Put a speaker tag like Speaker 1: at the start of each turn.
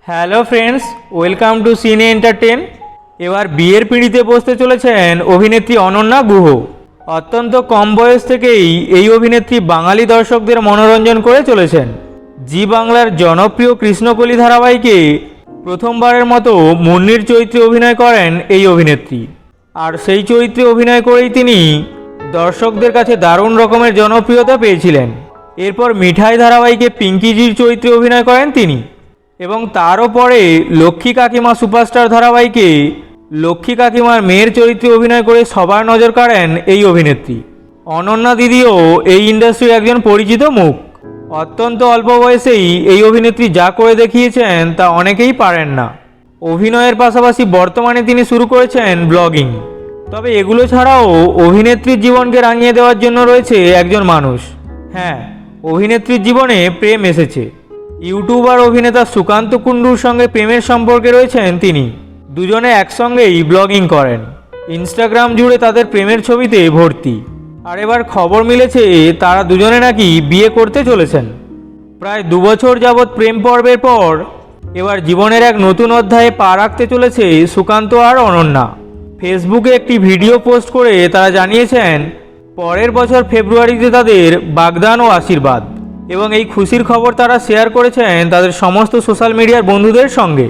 Speaker 1: Hello friends, welcome to সিনে entertain. এবার বিয়ের পিঁড়িতে বসতে চলেছেন অভিনেত্রী অনন্যা গুহ। অত্যন্ত কম বয়স থেকেই এই অভিনেত্রী বাঙালি দর্শকদের মনোরঞ্জন করে চলেছেন। জি বাংলার জনপ্রিয় কৃষ্ণকলি ধারাবাহিকে প্রথমবারের মতো মুন্নির চরিত্রে অভিনয় করেন এই অভিনেত্রী। আর সেই চরিত্রে অভিনয় করেই তিনি দর্শকদের কাছে দারুণ রকমের জনপ্রিয়তা পেয়েছিলেন। এরপর মিঠাই ধারাবাহিকে পিঙ্কিজির চরিত্রে অভিনয় করেন তিনি এবং তারও পরে লক্ষ্মী কাকিমা সুপারস্টার ধারাবাহিকে লক্ষ্মী কাকিমার মেয়ের চরিত্রে অভিনয় করে সবার নজর কাড়েন এই অভিনেত্রী। অনন্যা দিদিও এই ইন্ডাস্ট্রির একজন পরিচিত মুখ। অত্যন্ত অল্প বয়সেই এই অভিনেত্রী যা করে দেখিয়েছেন তা অনেকেই পারেন না। অভিনয়ের পাশাপাশি বর্তমানে তিনি শুরু করেছেন ব্লগিং। তবে এগুলো ছাড়াও অভিনেত্রীর জীবনকে রাঙিয়ে দেওয়ার জন্য রয়েছে একজন মানুষ। হ্যাঁ, অভিনেত্রীর জীবনে প্রেম এসেছে। ইউটিউবার অভিনেতা সুকান্ত কুণ্ডুর সঙ্গে প্রেমের সম্পর্কে রয়েছেন তিনি। দুজনে একসঙ্গেই ব্লগিং করেন। ইনস্টাগ্রাম জুড়ে তাদের প্রেমের ছবিতে ভর্তি। আর এবার খবর মিলেছে তারা দুজনে নাকি বিয়ে করতে চলেছেন। প্রায় 2 বছর যাবৎ প্রেম পর্বের পর এবার জীবনের এক নতুন অধ্যায়ে পা রাখতে চলেছে সুকান্ত আর অনন্যা। ফেসবুকে একটি ভিডিও পোস্ট করে তারা জানিয়েছেন পরের বছর ফেব্রুয়ারিতে তাদের বাগদান ও আশীর্বাদ। এবং এই খুশির খবর তারা শেয়ার করেছেন তাদের সমস্ত সোশ্যাল মিডিয়ার বন্ধুদের সঙ্গে।